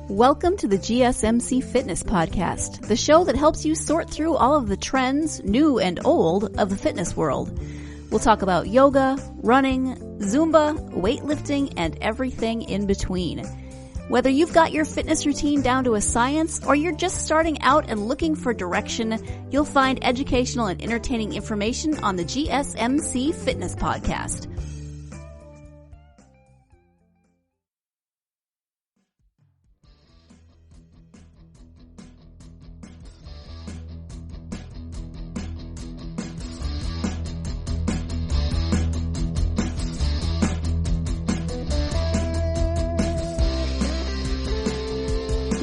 Welcome to the GSMC Fitness Podcast, the show that helps you sort through all of the trends, new and old, of the fitness world. We'll talk about yoga, running, Zumba, weightlifting, and everything in between. Whether you've got your fitness routine down to a science or you're just starting out and looking for direction, you'll find educational and entertaining information on the GSMC Fitness Podcast.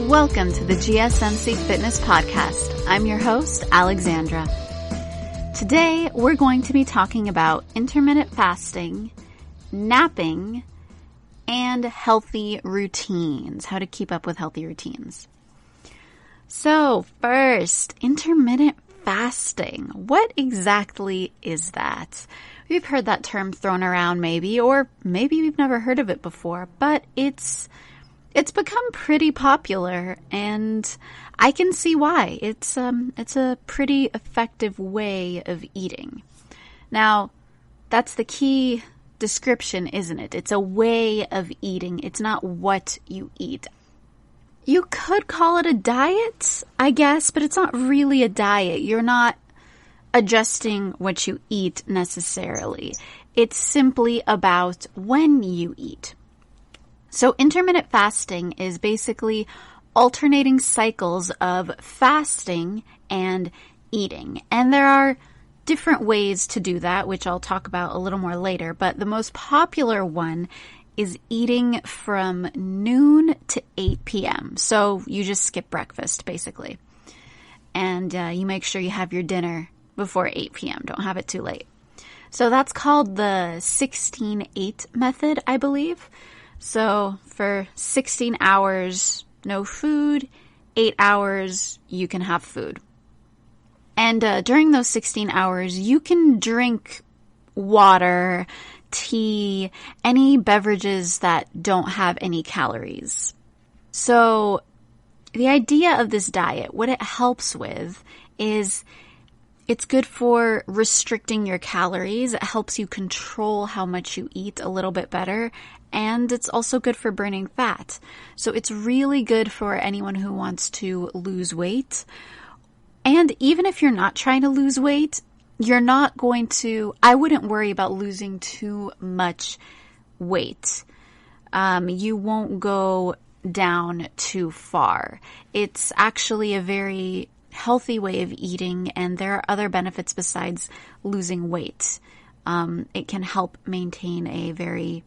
Welcome to the GSMC Fitness Podcast. I'm your host, Alexandra. Today, we're going to be talking about intermittent fasting, napping, and healthy routines, how to keep up with healthy routines. So first, intermittent fasting. What exactly is that? We've heard that term thrown around maybe, or maybe we've never heard of it before, but it's become pretty popular, and I can see why. It's a pretty effective way of eating. Now, that's the key description, isn't it? It's a way of eating. It's not what you eat. You could call it a diet, I guess, but it's not really a diet. You're not adjusting what you eat necessarily. It's simply about when you eat. So intermittent fasting is basically alternating cycles of fasting and eating. And there are different ways to do that, which I'll talk about a little more later. But the most popular one is eating from noon to 8 p.m. So you just skip breakfast, basically. And you make sure you have your dinner before 8 p.m. Don't have it too late. So that's called the 16-8 method, I believe. So for 16 hours, no food, 8 hours, you can have food. And during those 16 hours, you can drink water, tea, any beverages that don't have any calories. So the idea of this diet, what it helps with is it's good for restricting your calories. It helps you control how much you eat a little bit better. And it's also good for burning fat. So it's really good for anyone who wants to lose weight. And even if you're not trying to lose weight, I wouldn't worry about losing too much weight. You won't go down too far. It's actually a very healthy way of eating, and there are other benefits besides losing weight. It can help maintain a very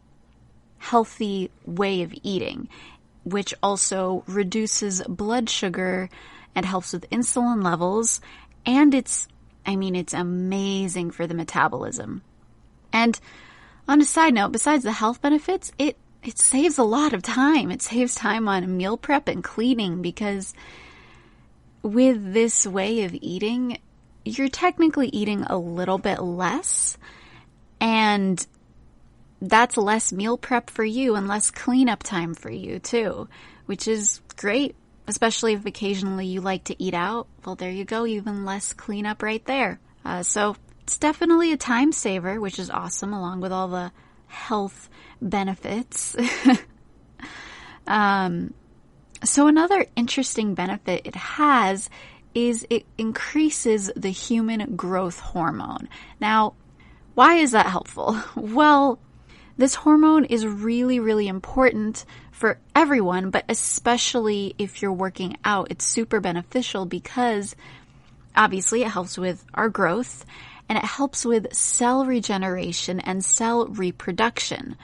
healthy way of eating, which also reduces blood sugar and helps with insulin levels. And it's amazing for the metabolism. And on a side note, besides the health benefits, it saves a lot of time. It saves time on meal prep and cleaning, because with this way of eating, you're technically eating a little bit less, and that's less meal prep for you and less cleanup time for you too, which is great, especially if occasionally you like to eat out. Well, there you go, even less cleanup right there. So it's definitely a time saver, which is awesome, along with all the health benefits. So another interesting benefit it has is it increases the human growth hormone. Now, why is that helpful? Well, this hormone is really, really important for everyone, but especially if you're working out. It's super beneficial because obviously it helps with our growth, and it helps with cell regeneration and cell reproduction.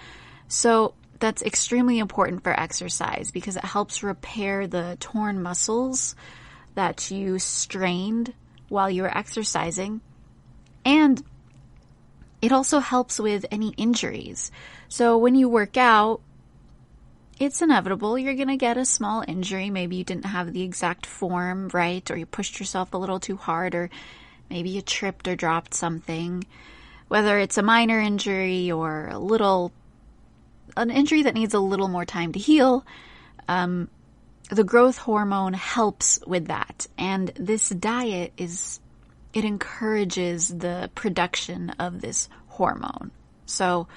So that's extremely important for exercise because it helps repair the torn muscles that you strained while you were exercising. And it also helps with any injuries. So when you work out, it's inevitable you're going to get a small injury. Maybe you didn't have the exact form right, or you pushed yourself a little too hard, or maybe you tripped or dropped something. Whether it's a minor injury or an injury that needs a little more time to heal, the growth hormone helps with that. And this diet it encourages the production of this hormone. So,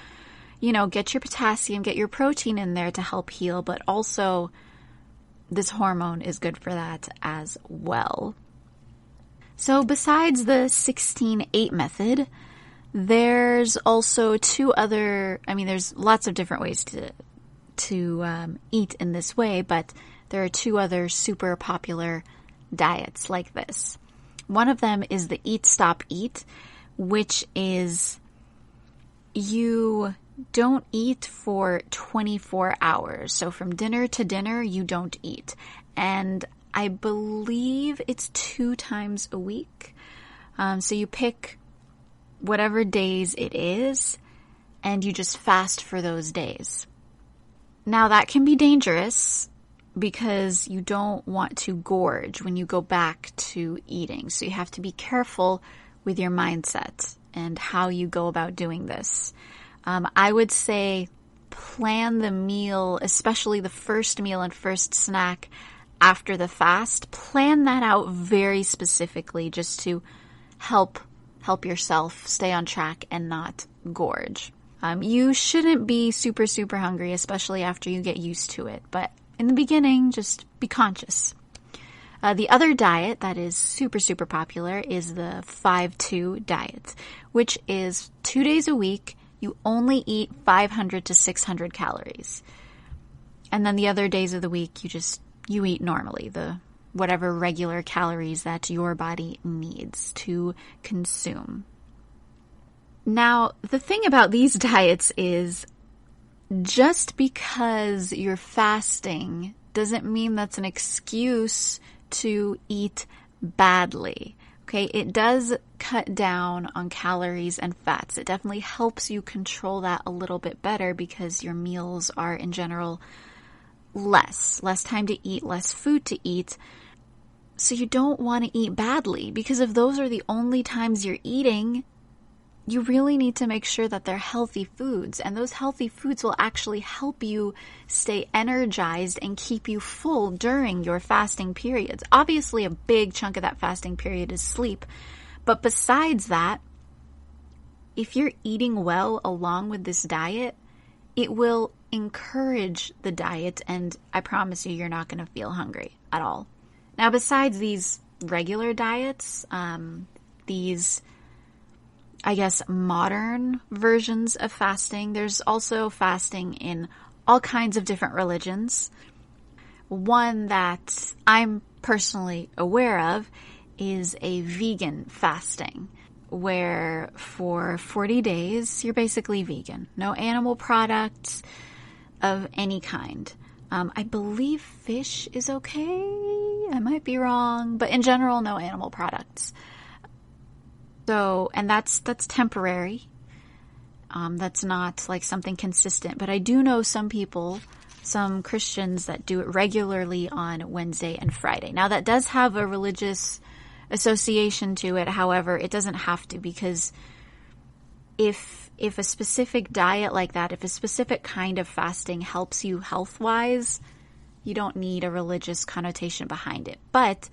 get your potassium, get your protein in there to help heal, but also this hormone is good for that as well. So besides the 16-8 method, there's also there's lots of different ways to eat in this way, but there are two other super popular diets like this. One of them is the Eat, Stop, Eat, which is you don't eat for 24 hours. So from dinner to dinner, you don't eat. And I believe it's 2 times a week. So you pick whatever days it is, and you just fast for those days. Now that can be dangerous because you don't want to gorge when you go back to eating. So you have to be careful with your mindset and how you go about doing this. I would say plan the meal, especially the first meal and first snack after the fast. Plan that out very specifically just to help yourself stay on track and not gorge. You shouldn't be super, super hungry, especially after you get used to it. But in the beginning, just be conscious. The other diet that is super, super popular is the 5-2 diet, which is 2 days a week. You only eat 500 to 600 calories. And then the other days of the week, you eat normally, whatever regular calories that your body needs to consume. Now, the thing about these diets is just because you're fasting doesn't mean that's an excuse to eat badly. Okay, it does cut down on calories and fats. It definitely helps you control that a little bit better because your meals are in general less time to eat, less food to eat. So you don't want to eat badly because if those are the only times you're eating, you really need to make sure that they're healthy foods, and those healthy foods will actually help you stay energized and keep you full during your fasting periods. Obviously, a big chunk of that fasting period is sleep, but besides that, if you're eating well along with this diet, it will encourage the diet, and I promise you're not going to feel hungry at all. Now, besides these regular diets, these modern versions of fasting. There's also fasting in all kinds of different religions. One that I'm personally aware of is a vegan fasting, where for 40 days, you're basically vegan. No animal products of any kind. I believe fish is okay. I might be wrong, but in general, no animal products. So, and that's temporary. That's not like something consistent, but I do know some Christians that do it regularly on Wednesday and Friday. Now that does have a religious association to it. However, it doesn't have to, because if a specific diet like that, if a specific kind of fasting helps you health-wise, you don't need a religious connotation behind it. But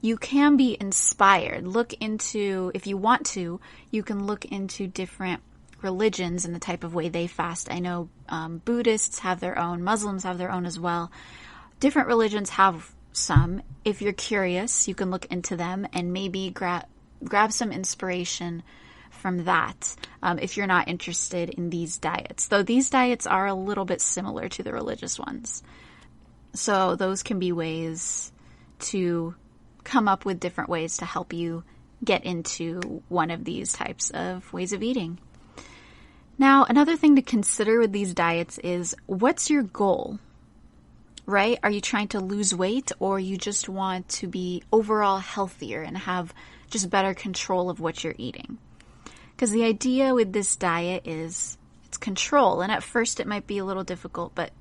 you can be inspired. If you want to, you can look into different religions and the type of way they fast. I know Buddhists have their own, Muslims have their own as well. Different religions have some. If you're curious, you can look into them and maybe grab some inspiration from that if you're not interested in these diets. Though these diets are a little bit similar to the religious ones. So those can be ways to come up with different ways to help you get into one of these types of ways of eating. Now, another thing to consider with these diets is, what's your goal, right? Are you trying to lose weight, or you just want to be overall healthier and have just better control of what you're eating? Because the idea with this diet is it's control, and at first it might be a little difficult, but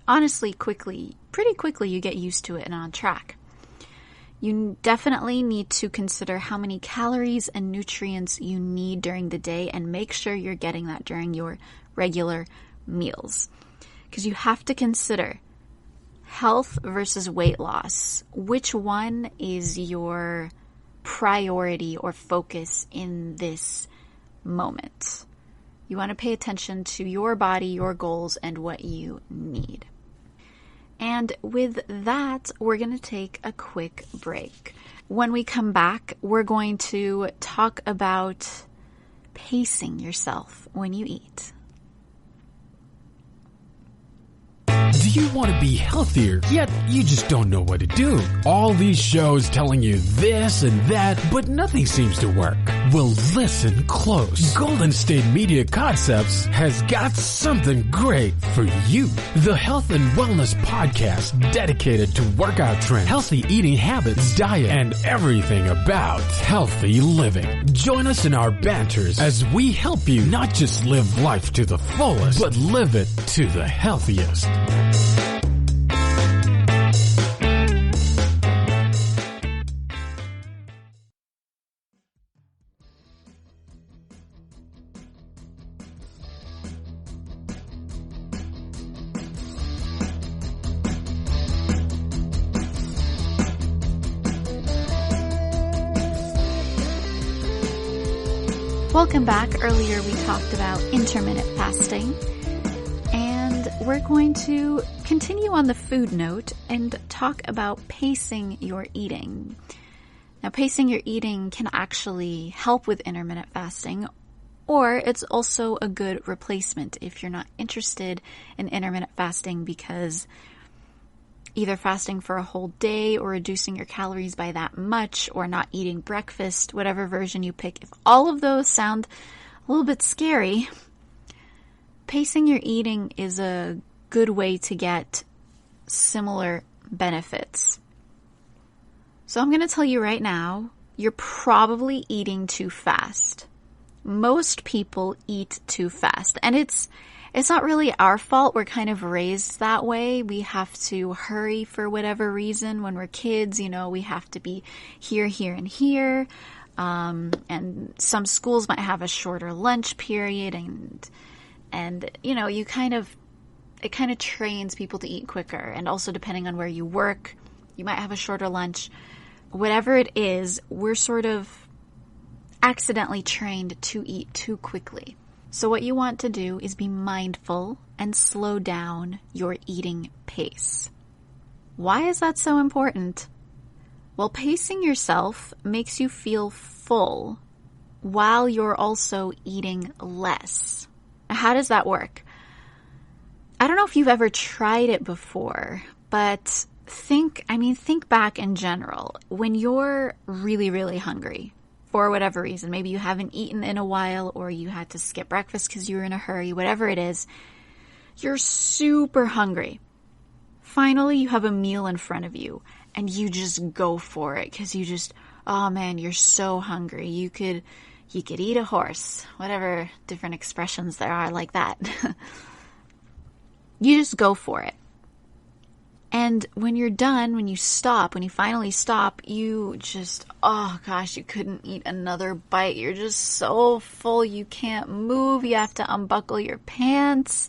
honestly, pretty quickly you get used to it and on track. You definitely need to consider how many calories and nutrients you need during the day and make sure you're getting that during your regular meals. Because you have to consider Health versus weight loss. Which one is your priority or focus in this moment? You want to pay attention to your body, your goals, and what you need. And with that, we're going to take a quick break. When we come back, we're going to talk about pacing yourself when you eat. Do you want to be healthier, yet you just don't know what to do? All these shows telling you this and that, but nothing seems to work. Well, listen close. Golden State Media Concepts has got something great for you. The Health and Wellness Podcast dedicated to workout trends, healthy eating habits, diet, and everything about healthy living. Join us in our banters as we help you not just live life to the fullest, but live it to the healthiest. Welcome back. Earlier we talked about intermittent fasting, and we're going to continue on the food note and talk about pacing your eating. Now, pacing your eating can actually help with intermittent fasting, or it's also a good replacement if you're not interested in intermittent fasting because either fasting for a whole day or reducing your calories by that much or not eating breakfast, whatever version you pick. If all of those sound a little bit scary, pacing your eating is a good way to get similar benefits. So I'm going to tell you right now, you're probably eating too fast. Most people eat too fast, and it's not really our fault. We're kind of raised that way. We have to hurry for whatever reason. When we're kids, we have to be here, and here. And some schools might have a shorter lunch period and it kind of trains people to eat quicker. And also depending on where you work, you might have a shorter lunch. Whatever it is, we're sort of accidentally trained to eat too quickly. So what you want to do is be mindful and slow down your eating pace. Why is that so important? Well, pacing yourself makes you feel full while you're also eating less. How does that work? I don't know if you've ever tried it before, but think back in general. When you're really, really hungry, for whatever reason, maybe you haven't eaten in a while or you had to skip breakfast because you were in a hurry, whatever it is, you're super hungry. Finally, you have a meal in front of you and you just go for it because oh man, you're so hungry. You could eat a horse, whatever different expressions there are like that. You just go for it. And when you're done, when you finally stop, you just, oh gosh, you couldn't eat another bite. You're just so full, you can't move. You have to unbuckle your pants.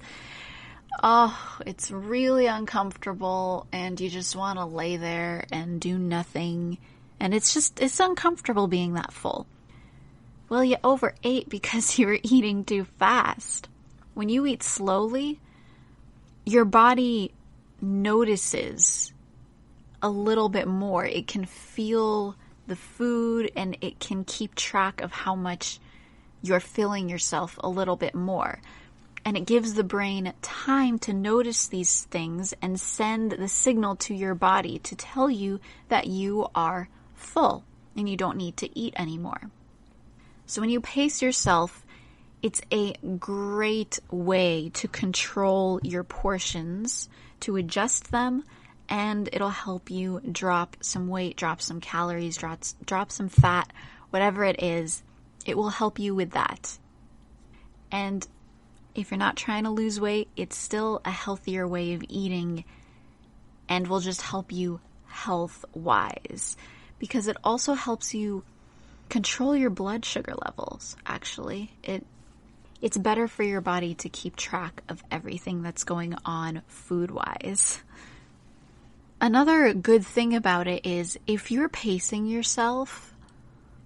Oh, it's really uncomfortable and you just want to lay there and do nothing. And it's uncomfortable being that full. Well, you overate because you were eating too fast. When you eat slowly, your body notices a little bit more. It can feel the food and it can keep track of how much you're filling yourself a little bit more. And it gives the brain time to notice these things and send the signal to your body to tell you that you are full and you don't need to eat anymore. So when you pace yourself, it's a great way to control your portions, to adjust them, and it'll help you drop some weight, drop some calories, drop some fat, whatever it is. It will help you with that. And if you're not trying to lose weight, it's still a healthier way of eating and will just help you health-wise, because it also helps you control your blood sugar levels, actually. It's better for your body to keep track of everything that's going on food-wise. Another good thing about it is if you're pacing yourself,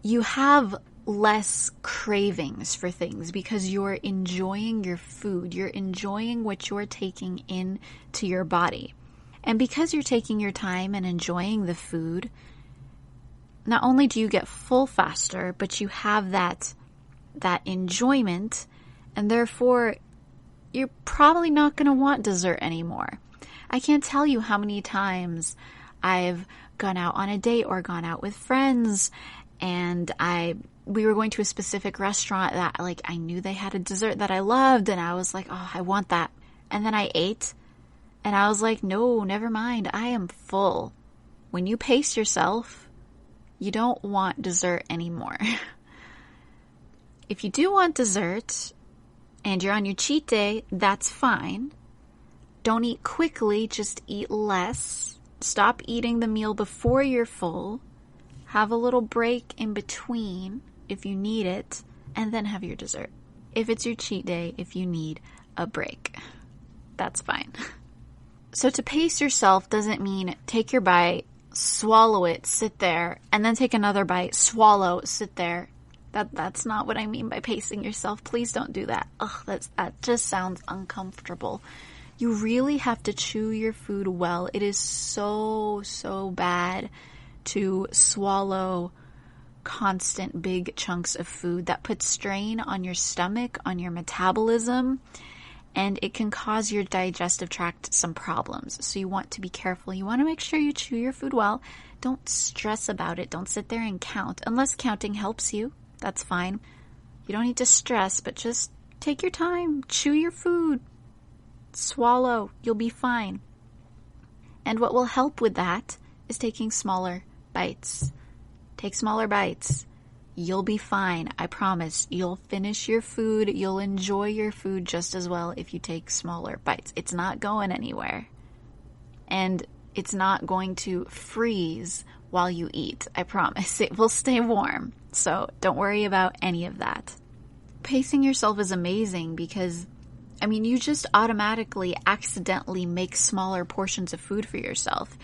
you have less cravings for things because you're enjoying your food. You're enjoying what you're taking into your body. And because you're taking your time and enjoying the food, not only do you get full faster, but you have that enjoyment, and therefore you're probably not going to want dessert anymore. I can't tell you how many times I've gone out on a date or gone out with friends, and we were going to a specific restaurant that I knew they had a dessert that I loved, and I was like, oh, I want that. And then I ate, and I was like, no, never mind, I am full. When you pace yourself, you don't want dessert anymore. If you do want dessert and you're on your cheat day, that's fine. Don't eat quickly, just eat less. Stop eating the meal before you're full. Have a little break in between if you need it, and then have your dessert. If it's your cheat day, if you need a break, that's fine. So to pace yourself doesn't mean take your bite, swallow it, sit there, and then take another bite, swallow, sit there. That's not what I mean by pacing yourself. Please don't do that. Ugh, that just sounds uncomfortable. You really have to chew your food well. It is so bad to swallow constant big chunks of food. That puts strain on your stomach, on your metabolism, and it can cause your digestive tract some problems. So you want to be careful. You want to make sure you chew your food well. Don't stress about it. Don't sit there and count. Unless counting helps you, that's fine. You don't need to stress, but just take your time. Chew your food. Swallow. You'll be fine. And what will help with that is taking smaller bites. Take smaller bites. You'll be fine. I promise. You'll finish your food. You'll enjoy your food just as well if you take smaller bites. It's not going anywhere. And it's not going to freeze while you eat. I promise. It will stay warm. So don't worry about any of that. Pacing yourself is amazing because, you just automatically, accidentally make smaller portions of food for yourself.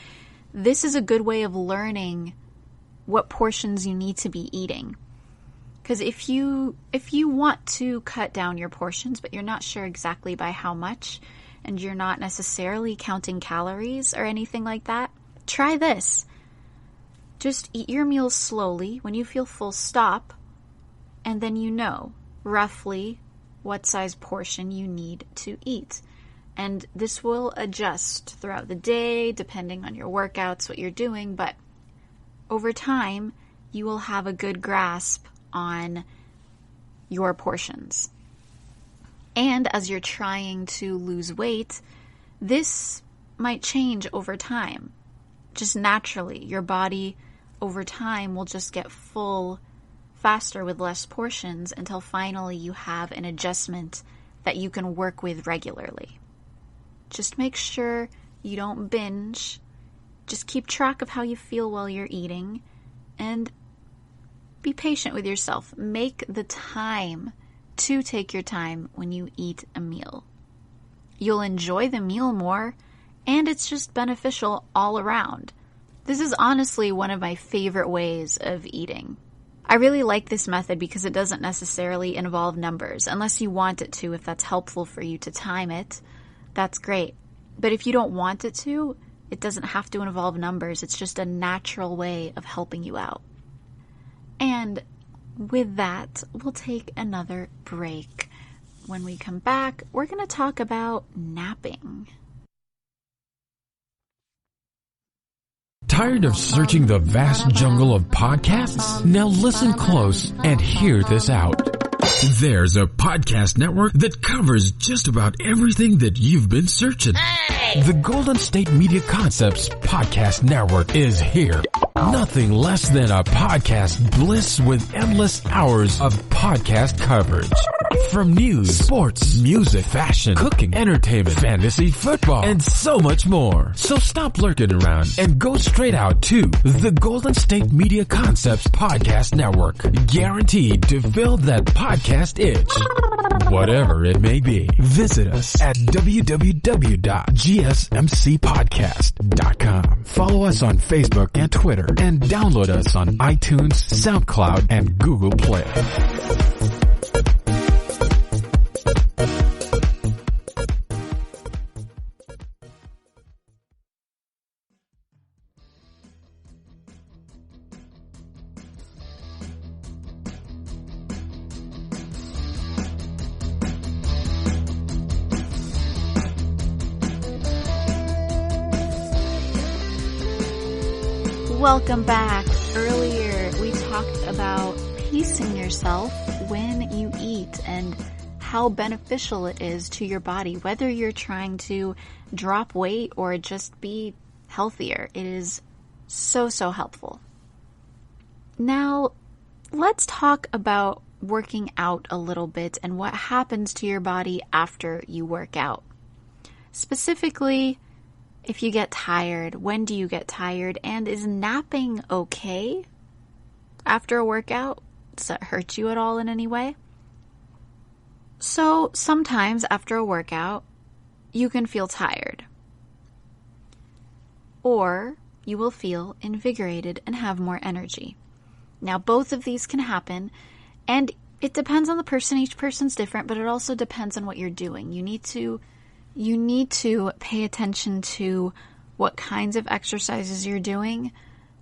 This is a good way of learning what portions you need to be eating. Because if you want to cut down your portions, but you're not sure exactly by how much, and you're not necessarily counting calories or anything like that, try this. Just eat your meals slowly. When you feel full, stop, and then you know roughly what size portion you need to eat. And this will adjust throughout the day, depending on your workouts, what you're doing, but over time, you will have a good grasp on your portions. And as you're trying to lose weight, this might change over time. Just naturally, your body over time will just get full faster with less portions until finally you have an adjustment that you can work with regularly. Just make sure you don't binge. Just keep track of how you feel while you're eating and be patient with yourself. Make the time to take your time when you eat a meal. You'll enjoy the meal more, and it's just beneficial all around. This is honestly one of my favorite ways of eating. I really like this method because it doesn't necessarily involve numbers, unless you want it to. If that's helpful for you to time it, that's great. But if you don't want it to, it doesn't have to involve numbers. It's just a natural way of helping you out. And with that, we'll take another break. When we come back, we're going to talk about napping. Tired of searching the vast jungle of podcasts? Now listen close and hear this out. There's a podcast network that covers just about everything that you've been searching. Hey! The Golden State Media Concepts Podcast Network is here. Nothing less than a podcast bliss with endless hours of podcast coverage. From news, sports, music, fashion, cooking, entertainment, fantasy, football, and so much more. So stop lurking around and go straight out to the Golden State Media Concepts Podcast Network. Guaranteed to fill that podcast itch. whatever it may be. Visit us at www.gsmcpodcast.com. Follow us on Facebook and Twitter, and download us on iTunes, SoundCloud, and Google Play. Welcome back. Earlier, we talked about pacing yourself when you eat and how beneficial it is to your body, whether you're trying to drop weight or just be healthier. It is so helpful. Now, let's talk about working out a little bit and what happens to your body after you work out. Specifically, if you get tired, when do you get tired? And is napping okay after a workout? Does that hurt you at all in any way? So sometimes after a workout, you can feel tired. Or you will feel invigorated and have more energy. Now, both of these can happen, and it depends on the person. Each person's different, but it also depends on what you're doing. You need to pay attention to what kinds of exercises you're doing,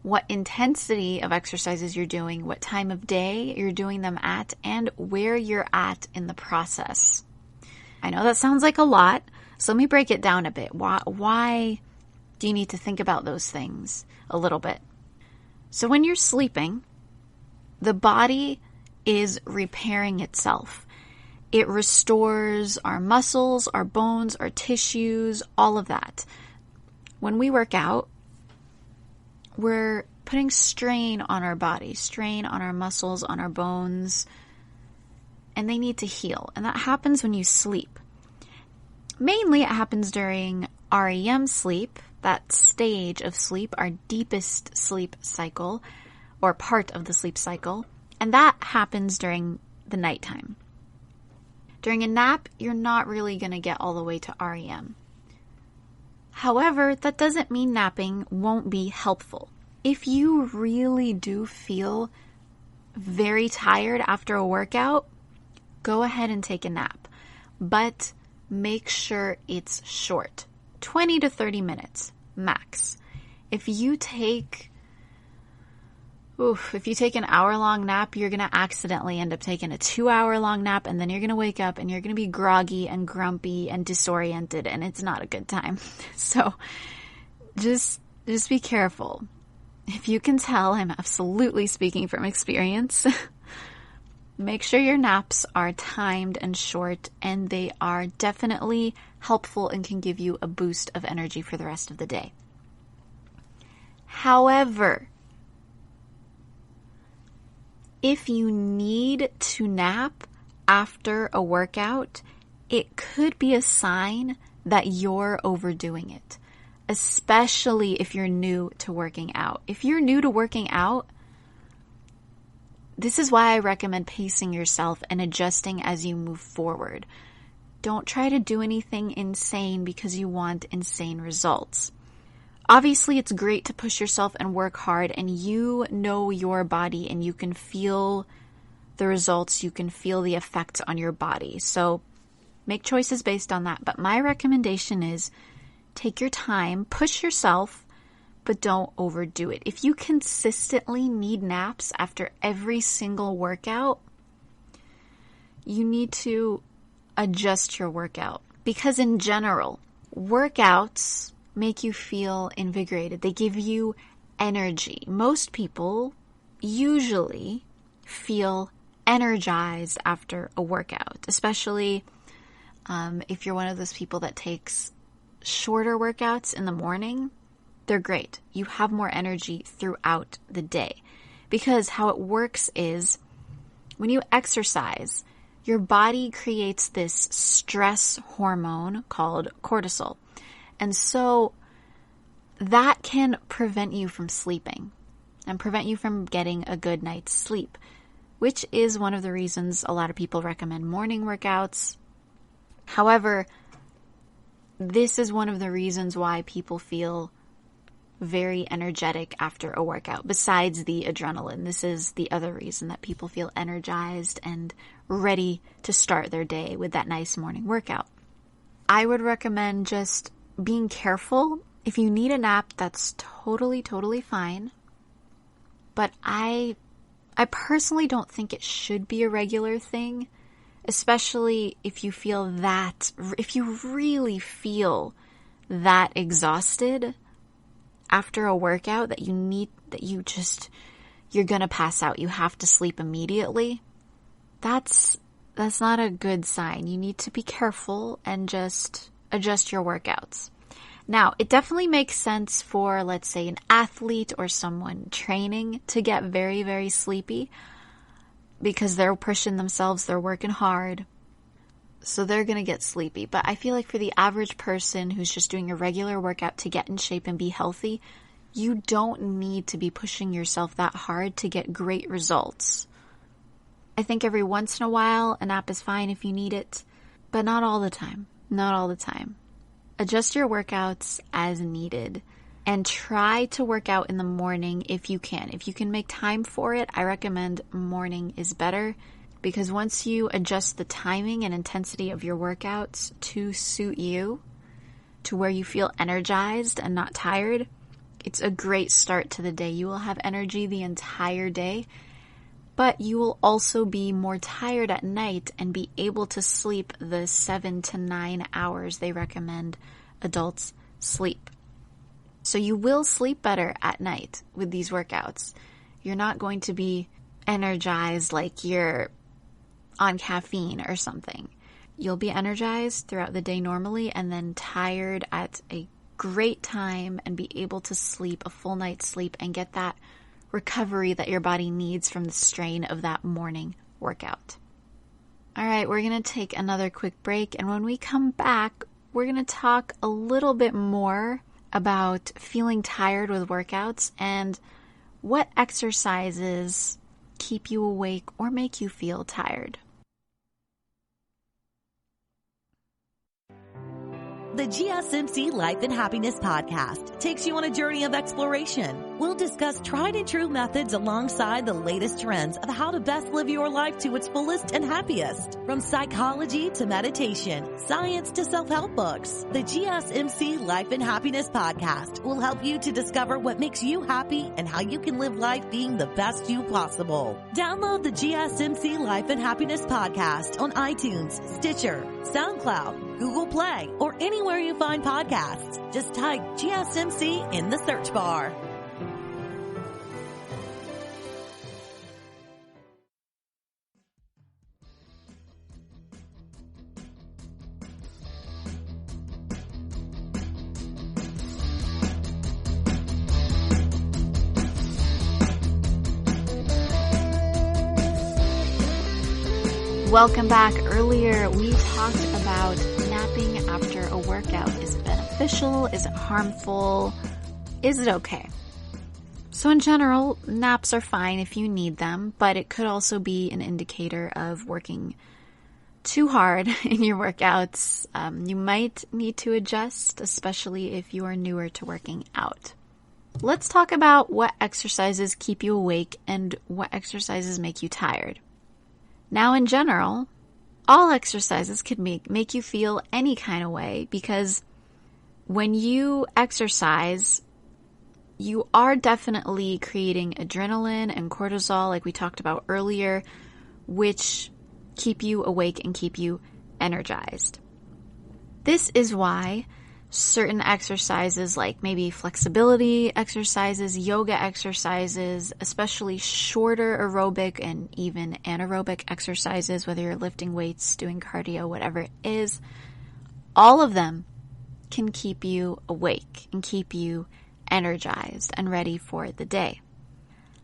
what intensity of exercises you're doing, what time of day you're doing them at, and where you're at in the process. I know that sounds like a lot, so let me break it down a bit. Why do you need to think about those things a little bit? So when you're sleeping, the body is repairing itself. It restores our muscles, our bones, our tissues, all of that. When we work out, we're putting strain on our body, strain on our muscles, on our bones, and they need to heal. And that happens when you sleep. Mainly it happens during REM sleep, that stage of sleep, our deepest sleep cycle, or part of the sleep cycle, and that happens during the nighttime. During a nap, you're not really going to get all the way to REM. However, that doesn't mean napping won't be helpful. If you really do feel very tired after a workout, go ahead and take a nap. But make sure it's short. 20 to 30 minutes, max. If you take an hour-long nap, you're going to accidentally end up taking a 2-hour-long nap, and then you're going to wake up and you're going to be groggy and grumpy and disoriented, and it's not a good time. So just be careful. If you can tell, I'm absolutely speaking from experience. Make sure your naps are timed and short, and they are definitely helpful and can give you a boost of energy for the rest of the day. However, if you need to nap after a workout, it could be a sign that you're overdoing it, especially if you're new to working out. If you're new to working out, this is why I recommend pacing yourself and adjusting as you move forward. Don't try to do anything insane because you want insane results. Obviously, it's great to push yourself and work hard, and you know your body and you can feel the results, you can feel the effects on your body. So make choices based on that. But my recommendation is take your time, push yourself, but don't overdo it. If you consistently need naps after every single workout, you need to adjust your workout. Because in general, workouts make you feel invigorated. They give you energy. Most people usually feel energized after a workout, especially if you're one of those people that takes shorter workouts in the morning. They're great. You have more energy throughout the day, because how it works is when you exercise, your body creates this stress hormone called cortisol. And so that can prevent you from sleeping and prevent you from getting a good night's sleep. which is one of the reasons a lot of people recommend morning workouts. However, this is one of the reasons why people feel very energetic after a workout. Besides the adrenaline, this is the other reason that people feel energized and ready to start their day with that nice morning workout. I would recommend just being careful. If you need a nap, that's totally fine. But I personally don't think it should be a regular thing, especially if you really feel that exhausted after a workout that you're gonna pass out. You have to sleep immediately. That's not a good sign. You need to be careful and just adjust your workouts. Now, it definitely makes sense for, let's say, an athlete or someone training to get very, very sleepy because they're pushing themselves, they're working hard, so they're going to get sleepy. But I feel like for the average person who's just doing a regular workout to get in shape and be healthy, you don't need to be pushing yourself that hard to get great results. I think every once in a while, a nap is fine if you need it, but not all the time. Not all the time. Adjust your workouts as needed and try to work out in the morning if you can. If you can make time for it, I recommend morning is better because once you adjust the timing and intensity of your workouts to suit you, to where you feel energized and not tired, it's a great start to the day. You will have energy the entire day, but you will also be more tired at night and be able to sleep the 7 to 9 hours they recommend adults sleep. So you will sleep better at night with these workouts. You're not going to be energized like you're on caffeine or something. You'll be energized throughout the day normally and then tired at a great time and be able to sleep a full night's sleep and get that recovery that your body needs from the strain of that morning workout. All right, we're going to take another quick break, and when we come back, we're going to talk a little bit more about feeling tired with workouts and what exercises keep you awake or make you feel tired. The GSMC Life and Happiness Podcast takes you on a journey of exploration. We'll discuss tried and true methods alongside the latest trends of how to best live your life to its fullest and happiest. From psychology to meditation, science to self-help books, the GSMC Life and Happiness Podcast will help you to discover what makes you happy and how you can live life being the best you possible. Download the GSMC Life and Happiness Podcast on iTunes, Stitcher, SoundCloud, Google Play, or anywhere you find podcasts. Just type GSMC in the search bar. Welcome back. Earlier, we talked about napping after a workout. Is it beneficial? Is it harmful? Is it okay? So in general, naps are fine if you need them, but it could also be an indicator of working too hard in your workouts. You might need to adjust, especially if you are newer to working out. Let's talk about what exercises keep you awake and what exercises make you tired. Now, in general, all exercises can make you feel any kind of way because when you exercise, you are definitely creating adrenaline and cortisol, like we talked about earlier, which keep you awake and keep you energized. This is why certain exercises like maybe flexibility exercises, yoga exercises, especially shorter aerobic and even anaerobic exercises, whether you're lifting weights, doing cardio, whatever it is, all of them can keep you awake and keep you energized and ready for the day.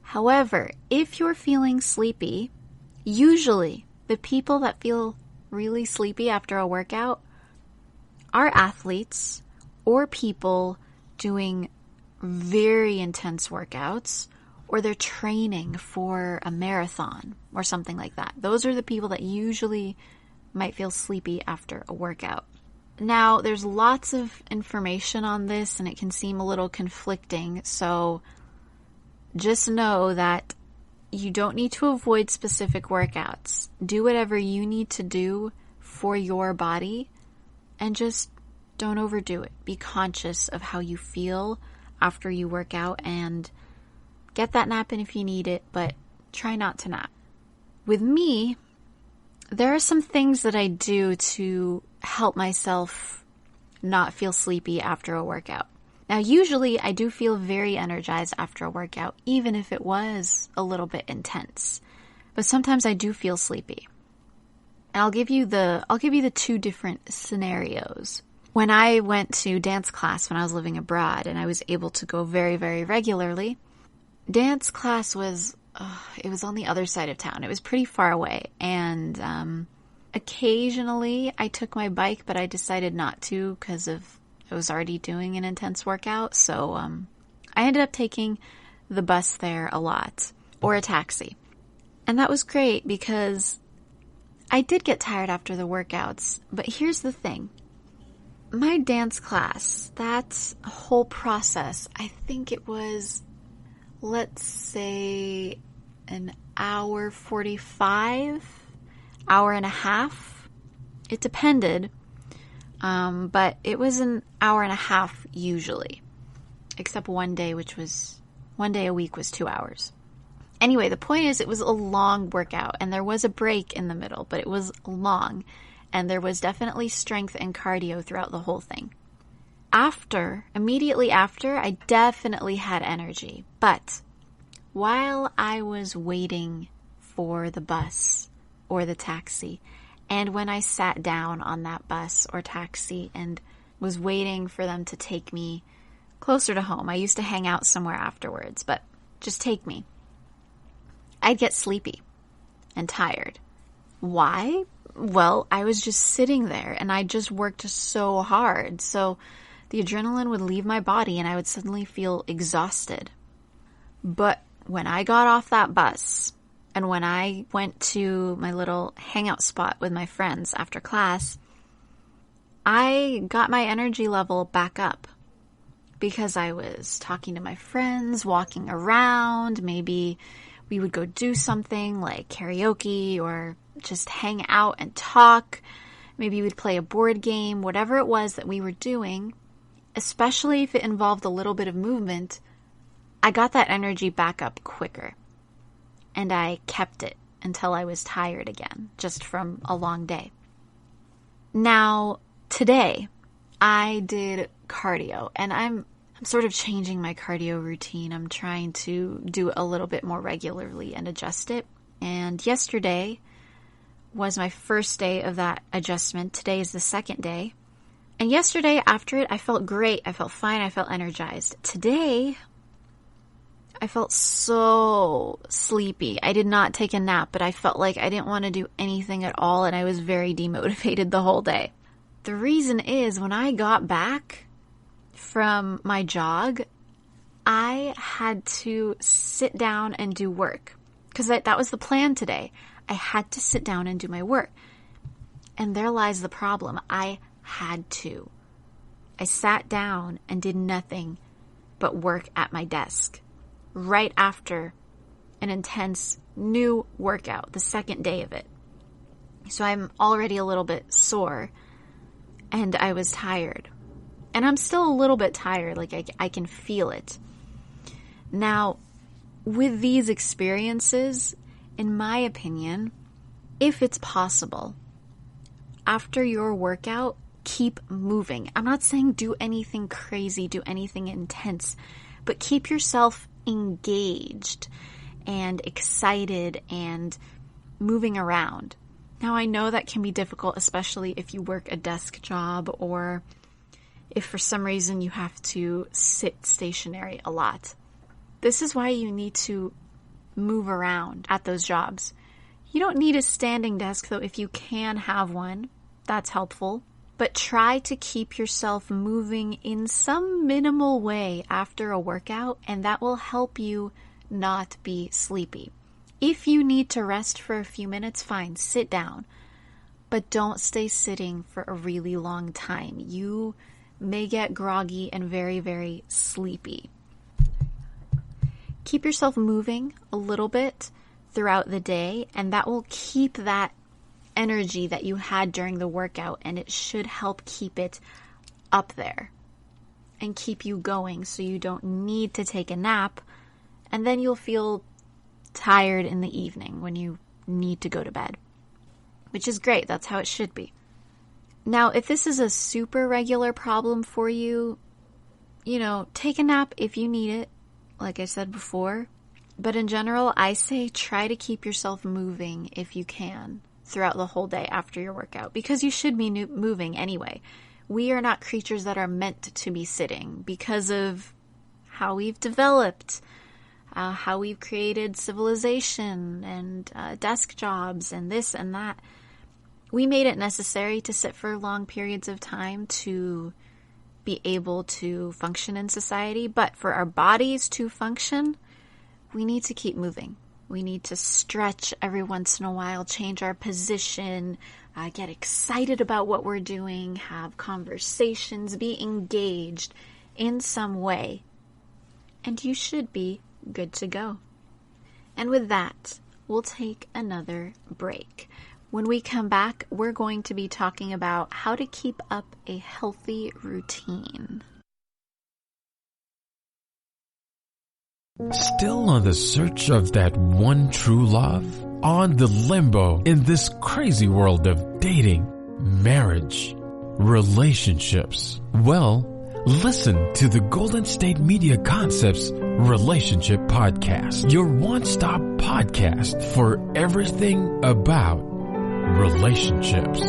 However, if you're feeling sleepy, usually the people that feel really sleepy after a workout are athletes or people doing very intense workouts or they're training for a marathon or something like that. Those are the people that usually might feel sleepy after a workout. Now, there's lots of information on this and it can seem a little conflicting, so just know that you don't need to avoid specific workouts. Do whatever you need to do for your body and just don't overdo it. Be conscious of how you feel after you work out and get that nap in if you need it, but try not to nap. With me, there are some things that I do to help myself not feel sleepy after a workout. Now, usually I do feel very energized after a workout, even if it was a little bit intense. But sometimes I do feel sleepy. And I'll give you the two different scenarios. When I went to dance class when I was living abroad and I was able to go very, very regularly, dance class was it was on the other side of town. It was pretty far away. And occasionally I took my bike, but I decided not to because I was already doing an intense workout. So I ended up taking the bus there a lot, or a taxi. And that was great because I did get tired after the workouts. But here's the thing. My dance class, that whole process, I think it was, let's say, an hour 45, hour and a half. It depended, but it was an hour and a half usually, except one day a week was 2 hours. Anyway, the point is it was a long workout and there was a break in the middle, but it was long. And there was definitely strength and cardio throughout the whole thing. Immediately after, I definitely had energy. But while I was waiting for the bus or the taxi, and when I sat down on that bus or taxi and was waiting for them to take me closer to home, I used to hang out somewhere afterwards, but just take me, I'd get sleepy and tired. Why? Well, I was just sitting there and I just worked so hard. So the adrenaline would leave my body and I would suddenly feel exhausted. But when I got off that bus and when I went to my little hangout spot with my friends after class, I got my energy level back up because I was talking to my friends, walking around. Maybe we would go do something like karaoke or just hang out and talk. Maybe we'd play a board game, whatever it was that we were doing, especially if it involved a little bit of movement. I got that energy back up quicker. And I kept it until I was tired again, just from a long day. Now, today, I did cardio, and I'm sort of changing my cardio routine. I'm trying to do it a little bit more regularly and adjust it. And yesterday was my first day of that adjustment. Today is the second day. And yesterday, after it, I felt great. I felt fine. I felt energized. Today, I felt so sleepy. I did not take a nap, but I felt like I didn't want to do anything at all, and I was very demotivated the whole day. The reason is when I got back from my jog, I had to sit down and do work because that was the plan today. I had to sit down and do my work. And there lies the problem. I had to. I sat down and did nothing but work at my desk right after an intense new workout, the second day of it. So I'm already a little bit sore and I was tired. And I'm still a little bit tired, like I can feel it. Now, with these experiences, in my opinion, if it's possible, after your workout, keep moving. I'm not saying do anything crazy, do anything intense, but keep yourself engaged and excited and moving around. Now, I know that can be difficult, especially if you work a desk job or if for some reason you have to sit stationary a lot. This is why you need to move around at those jobs. You don't need a standing desk, though. If you can have one, that's helpful. But try to keep yourself moving in some minimal way after a workout, and that will help you not be sleepy. If you need to rest for a few minutes, fine, sit down. But don't stay sitting for a really long time. You may get groggy and very, very sleepy. Keep yourself moving a little bit throughout the day, and that will keep that energy that you had during the workout, and it should help keep it up there and keep you going so you don't need to take a nap, and then you'll feel tired in the evening when you need to go to bed, which is great. That's how it should be. Now, if this is a super regular problem for you, take a nap if you need it, like I said before. But in general, I say try to keep yourself moving if you can throughout the whole day after your workout, because you should be moving anyway. We are not creatures that are meant to be sitting because of how we've developed, how we've created civilization and desk jobs and this and that. We made it necessary to sit for long periods of time to be able to function in society. But for our bodies to function, we need to keep moving. We need to stretch every once in a while, change our position, get excited about what we're doing, have conversations, be engaged in some way. And you should be good to go. And with that, we'll take another break. When we come back, we're going to be talking about how to keep up a healthy routine. Still on the search of that one true love? On the limbo in this crazy world of dating, marriage, relationships? Well, listen to the Golden State Media Concepts Relationship Podcast, your one-stop podcast for everything about relationships.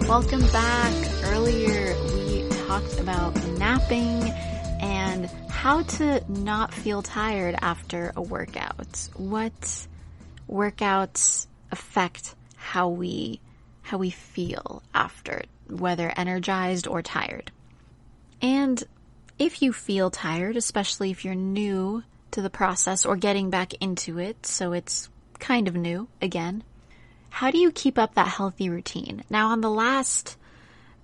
Welcome back. Earlier we talked about napping and how to not feel tired after a workout. What workouts affect how we feel after, whether energized or tired. And if you feel tired, especially if you're new to the process or getting back into it, so it's kind of new again, how do you keep up that healthy routine? Now, on the last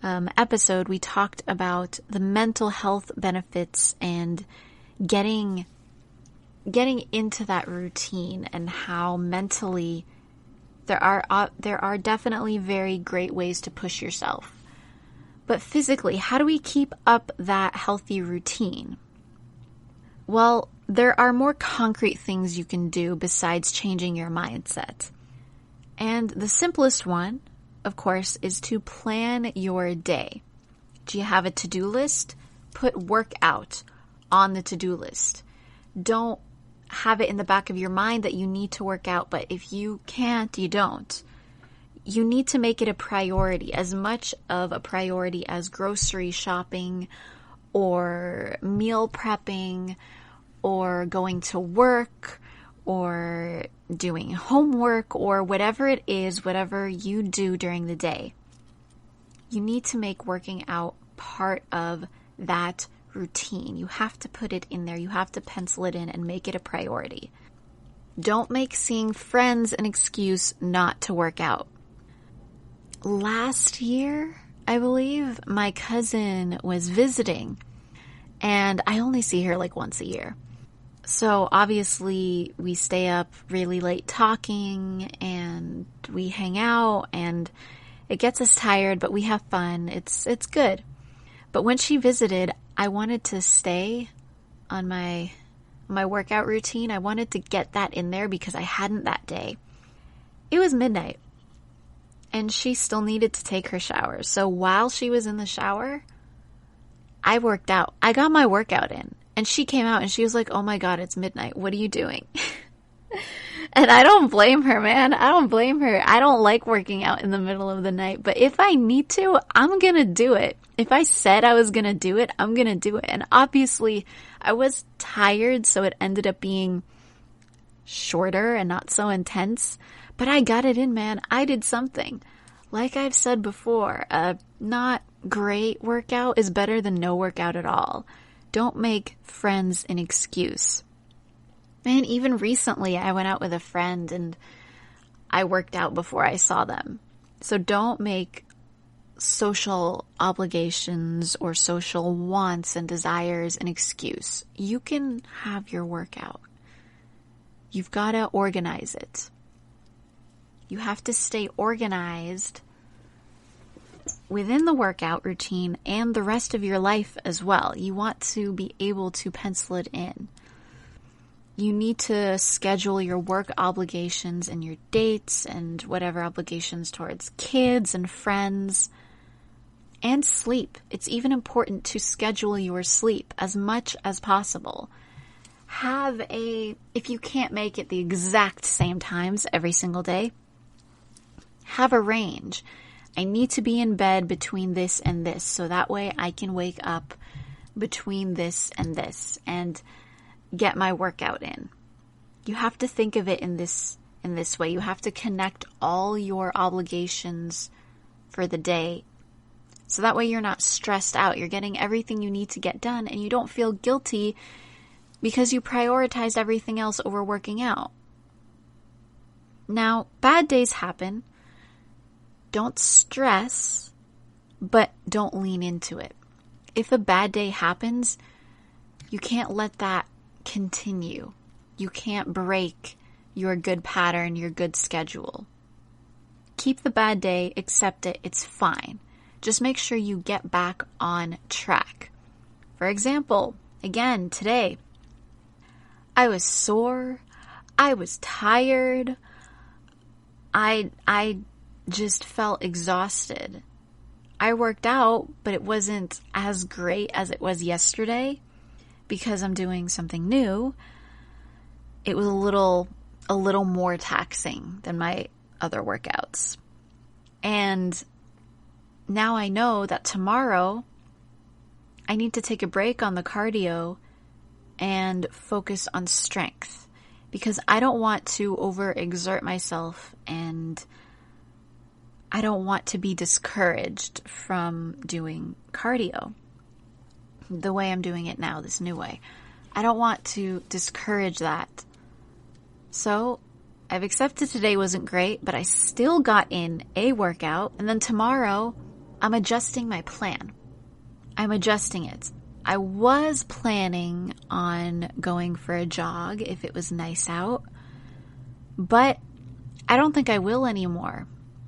episode, we talked about the mental health benefits and getting into that routine and how mentally there are definitely very great ways to push yourself. But physically, how do we keep up that healthy routine? Well, there are more concrete things you can do besides changing your mindset. And the simplest one, of course, is to plan your day. Do you have a to-do list? Put workout on the to-do list. Don't have it in the back of your mind that you need to work out, but if you can't, you don't. You need to make it a priority, as much of a priority as grocery shopping or meal prepping or going to work or doing homework or whatever it is, whatever you do during the day. You need to make working out part of that routine. You have to put it in there. You have to pencil it in and make it a priority. Don't make seeing friends an excuse not to work out. Last year, I believe, my cousin was visiting, and I only see her like once a year. So obviously we stay up really late talking and we hang out and it gets us tired, but we have fun. It's good. But when she visited, I wanted to stay on my workout routine. I wanted to get that in there because I hadn't that day. It was midnight and she still needed to take her shower. So while she was in the shower, I worked out. I got my workout in. And she came out and she was like, "Oh my God, it's midnight. What are you doing?" And I don't blame her, man. I don't blame her. I don't like working out in the middle of the night, but if I need to, I'm gonna do it. If I said I was gonna do it, I'm gonna do it. And obviously, I was tired, so it ended up being shorter and not so intense, but I got it in, man. I did something. Like I've said before, a not great workout is better than no workout at all. Don't make friends an excuse. Man, even recently I went out with a friend and I worked out before I saw them. So don't make social obligations or social wants and desires an excuse. You can have your workout. You've got to organize it. You have to stay organized within the workout routine and the rest of your life as well. You want to be able to pencil it in. You need to schedule your work obligations and your dates and whatever obligations towards kids and friends and sleep. It's even important to schedule your sleep as much as possible. If you can't make it the exact same times every single day, have a range. I need to be in bed between this and this, so that way I can wake up between this and get my workout in. You have to think of it in this way. You have to connect all your obligations for the day, so that way you're not stressed out. You're getting everything you need to get done, and you don't feel guilty because you prioritized everything else over working out. Now, bad days happen. Don't stress, but don't lean into it. If a bad day happens, you can't let that continue. You can't break your good pattern, your good schedule. Keep the bad day, accept it, it's fine. Just make sure you get back on track. For example, again, today, I was sore, I was tired, I just felt exhausted. I worked out, but it wasn't as great as it was yesterday because I'm doing something new. It was a little more taxing than my other workouts. And now I know that tomorrow I need to take a break on the cardio and focus on strength because I don't want to overexert myself and I don't want to be discouraged from doing cardio the way I'm doing it now, this new way. I don't want to discourage that. So I've accepted today wasn't great, but I still got in a workout. And then tomorrow I'm adjusting my plan. I'm adjusting it. I was planning on going for a jog if it was nice out, but I don't think I will anymore.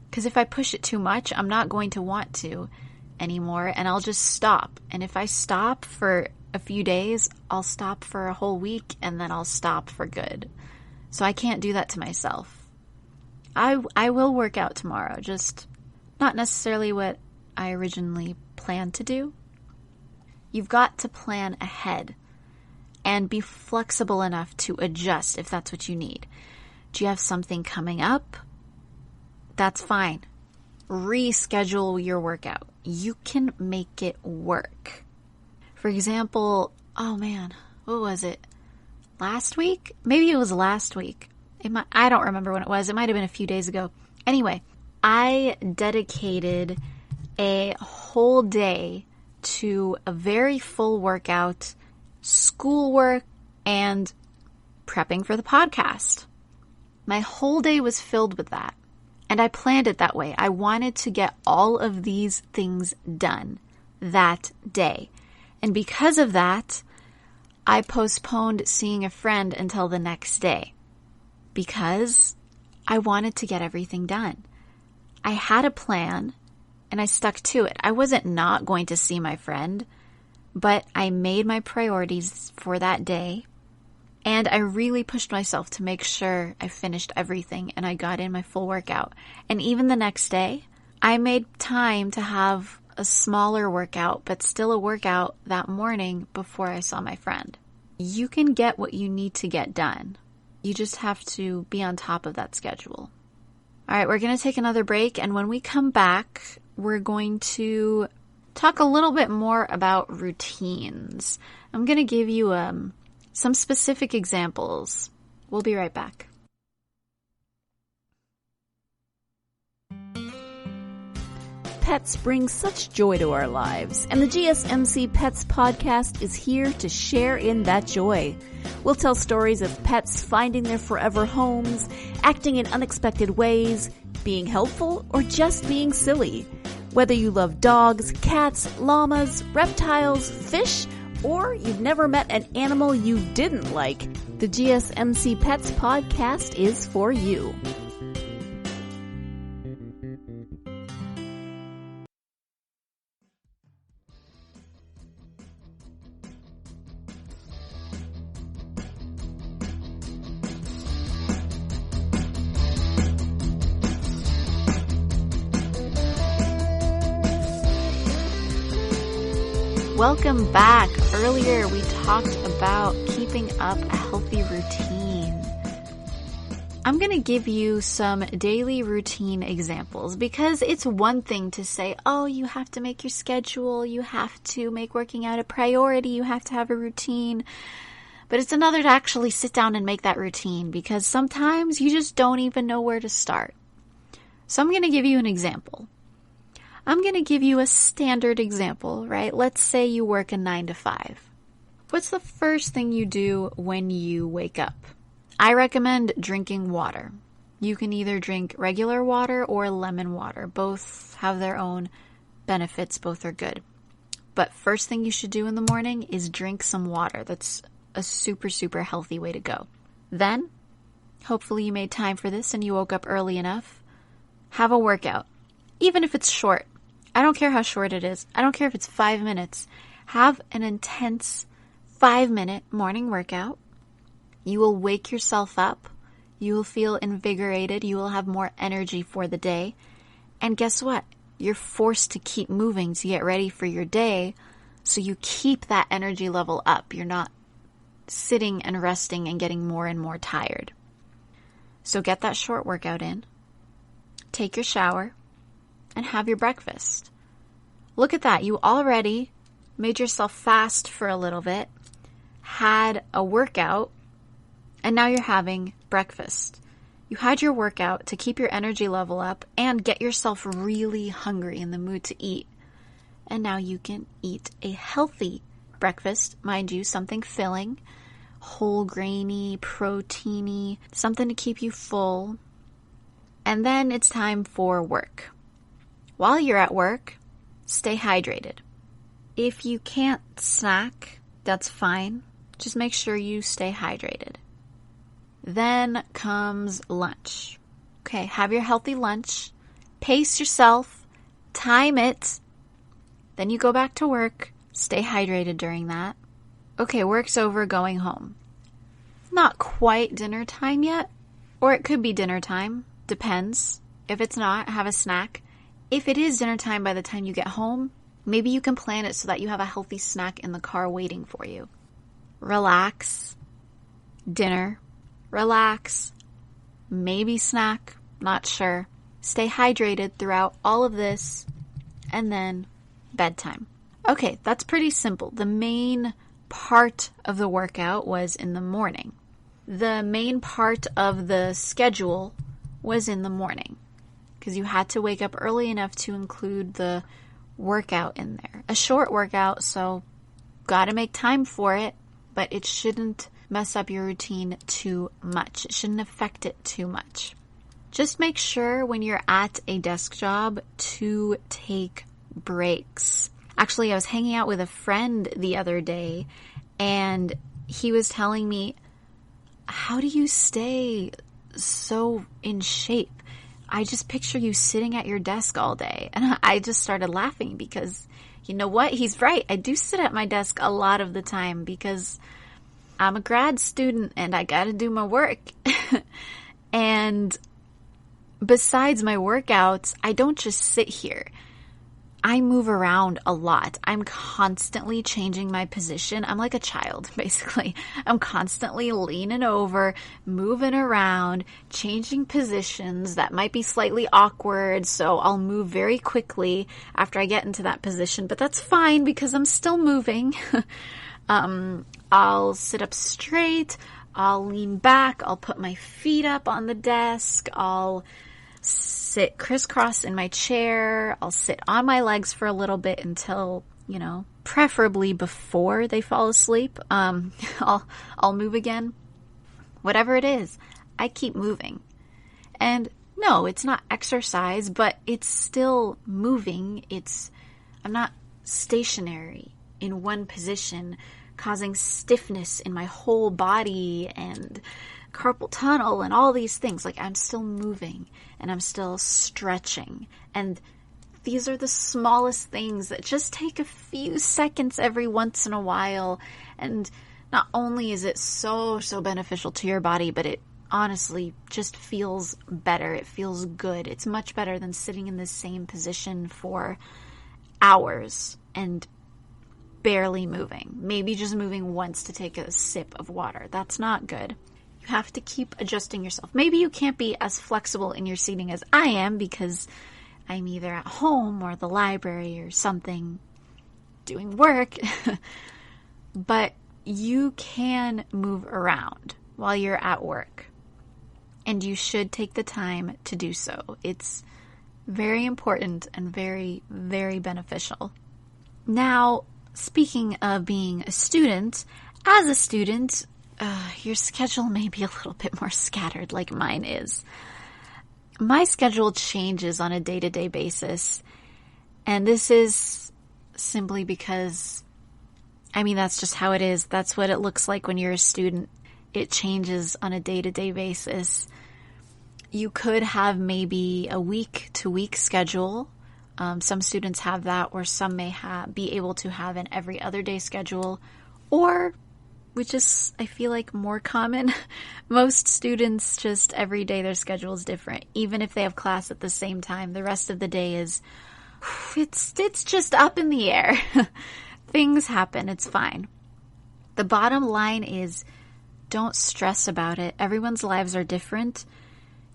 Because if I push it too much, I'm not going to want to anymore, and I'll just stop. And if I stop for a few days, I'll stop for a whole week, and then I'll stop for good. So I can't do that to myself. I will work out tomorrow, just not necessarily what I originally planned to do. You've got to plan ahead and be flexible enough to adjust if that's what you need. Do you have something coming up? That's fine. Reschedule your workout. You can make it work. For example, oh man, what was it? Last week? Maybe it was last week. I don't remember when it was. It might have been a few days ago. Anyway, I dedicated a whole day to a very full workout, schoolwork, and prepping for the podcast. My whole day was filled with that. And I planned it that way. I wanted to get all of these things done that day. And because of that, I postponed seeing a friend until the next day because I wanted to get everything done. I had a plan and I stuck to it. I wasn't not going to see my friend, but I made my priorities for that day. And I really pushed myself to make sure I finished everything and I got in my full workout. And even the next day, I made time to have a smaller workout, but still a workout that morning before I saw my friend. You can get what you need to get done. You just have to be on top of that schedule. All right, we're going to take another break, and when we come back, we're going to talk a little bit more about routines. I'm going to give you some specific examples. We'll be right back. Pets bring such joy to our lives, and the GSMC Pets podcast is here to share in that joy. We'll tell stories of pets finding their forever homes, acting in unexpected ways, being helpful, or just being silly. Whether you love dogs, cats, llamas, reptiles, fish, or you've never met an animal you didn't like, the GSMC Pets podcast is for you. Welcome back. Earlier we talked about keeping up a healthy routine. I'm going to give you some daily routine examples because it's one thing to say, oh, you have to make your schedule, you have to make working out a priority, you have to have a routine. But it's another to actually sit down and make that routine because sometimes you just don't even know where to start. So I'm going to give you an example. I'm going to give you a standard example, right? Let's say you work a 9 to 5. What's the first thing you do when you wake up? I recommend drinking water. You can either drink regular water or lemon water. Both have their own benefits. Both are good. But first thing you should do in the morning is drink some water. That's a super, super healthy way to go. Then, hopefully you made time for this and you woke up early enough. Have a workout. Even if it's short. I don't care how short it is. I don't care if it's 5 minutes. Have an intense 5-minute morning workout. You will wake yourself up. You will feel invigorated. You will have more energy for the day. And guess what? You're forced to keep moving to get ready for your day. So you keep that energy level up. You're not sitting and resting and getting more and more tired. So get that short workout in. Take your shower. And have your breakfast. Look at that. You already made yourself fast for a little bit, had a workout, and now you're having breakfast. You had your workout to keep your energy level up and get yourself really hungry in the mood to eat. And now you can eat a healthy breakfast, mind you, something filling, whole grainy, proteiny, something to keep you full. And then it's time for work. While you're at work, stay hydrated. If you can't snack, that's fine. Just make sure you stay hydrated. Then comes lunch. Okay, have your healthy lunch. Pace yourself. Time it. Then you go back to work. Stay hydrated during that. Okay, work's over, going home. Not quite dinner time yet. Or it could be dinner time. Depends. If it's not, have a snack. If it is dinner time by the time you get home, maybe you can plan it so that you have a healthy snack in the car waiting for you. Relax. Dinner. Relax. Maybe snack. Not sure. Stay hydrated throughout all of this. And then bedtime. Okay, that's pretty simple. The main part of the workout was in the morning. The main part of the schedule was in the morning. Because you had to wake up early enough to include the workout in there. A short workout, so gotta make time for it, but it shouldn't mess up your routine too much. It shouldn't affect it too much. Just make sure when you're at a desk job to take breaks. Actually, I was hanging out with a friend the other day, and he was telling me, how do you stay so in shape? I just picture you sitting at your desk all day. And I just started laughing because, you know what? He's right. I do sit at my desk a lot of the time because I'm a grad student and I got to do my work. And besides my workouts, I don't just sit here. I move around a lot. I'm constantly changing my position. I'm like a child, basically. I'm constantly leaning over, moving around, changing positions that might be slightly awkward. So I'll move very quickly after I get into that position, but that's fine because I'm still moving. I'll sit up straight. I'll lean back. I'll put my feet up on the desk. I'll sit crisscross in my chair. I'll sit on my legs for a little bit until, preferably before they fall asleep. I'll move again. Whatever it is, I keep moving. And no, it's not exercise, but it's still moving. I'm not stationary in one position, causing stiffness in my whole body and carpal tunnel and all these things. Like, I'm still moving and I'm still stretching. And these are the smallest things that just take a few seconds every once in a while. And not only is it so beneficial to your body, but it honestly just feels better. It feels good. It's much better than sitting in the same position for hours and barely moving. Maybe just moving once to take a sip of water. That's not good. You have to keep adjusting yourself. Maybe you can't be as flexible in your seating as I am because I'm either at home or the library or something doing work. But you can move around while you're at work. And you should take the time to do so. It's very important and very, very beneficial. Now, speaking of being a student, as a student, your schedule may be a little bit more scattered like mine is. My schedule changes on a day-to-day basis, and this is simply because, that's just how it is. That's what it looks like when you're a student. It changes on a day-to-day basis. You could have maybe a week-to-week schedule. Some students have that, or some may be able to have an every other day schedule, or, which is, I feel like, more common, most students just every day their schedule is different. Even if they have class at the same time, the rest of the day is, it's just up in the air. Things happen. It's fine. The bottom line is, don't stress about it. Everyone's lives are different.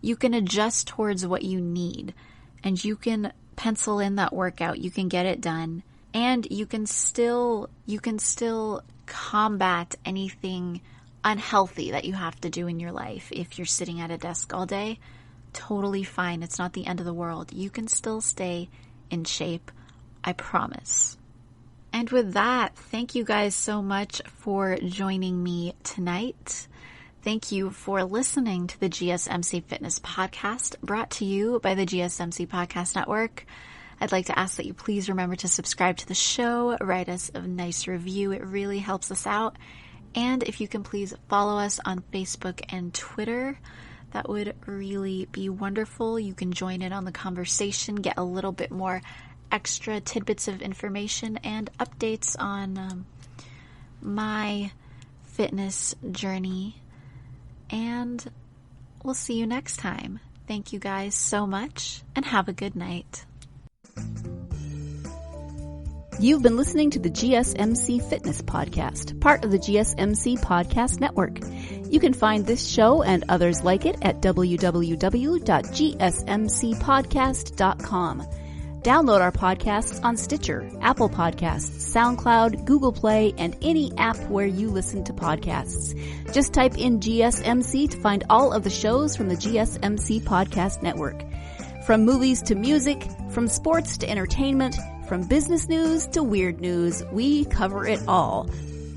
You can adjust towards what you need, and you can pencil in that workout. You can get it done, and you can still combat anything unhealthy that you have to do in your life. If you're sitting at a desk all day, totally fine. It's not the end of the world. You can still stay in shape. I promise. And with that, thank you guys so much for joining me tonight. Thank you for listening to the GSMC Fitness Podcast, brought to you by the GSMC Podcast Network. I'd like to ask that you please remember to subscribe to the show, write us a nice review. It really helps us out. And if you can please follow us on Facebook and Twitter, that would really be wonderful. You can join in on the conversation, get a little bit more extra tidbits of information and updates on my fitness journey. And we'll see you next time. Thank you guys so much, and have a good night. You've been listening to the GSMC Fitness Podcast, part of the GSMC Podcast Network. You can find this show and others like it at www.gsmcpodcast.com. Download our podcasts on Stitcher, Apple Podcasts, SoundCloud, Google Play, and any app where you listen to podcasts. Just type in GSMC to find all of the shows from the GSMC Podcast Network. From movies to music, from sports to entertainment, from business news to weird news, we cover it all.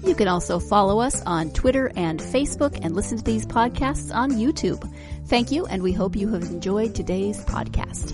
You can also follow us on Twitter and Facebook and listen to these podcasts on YouTube. Thank you, and we hope you have enjoyed today's podcast.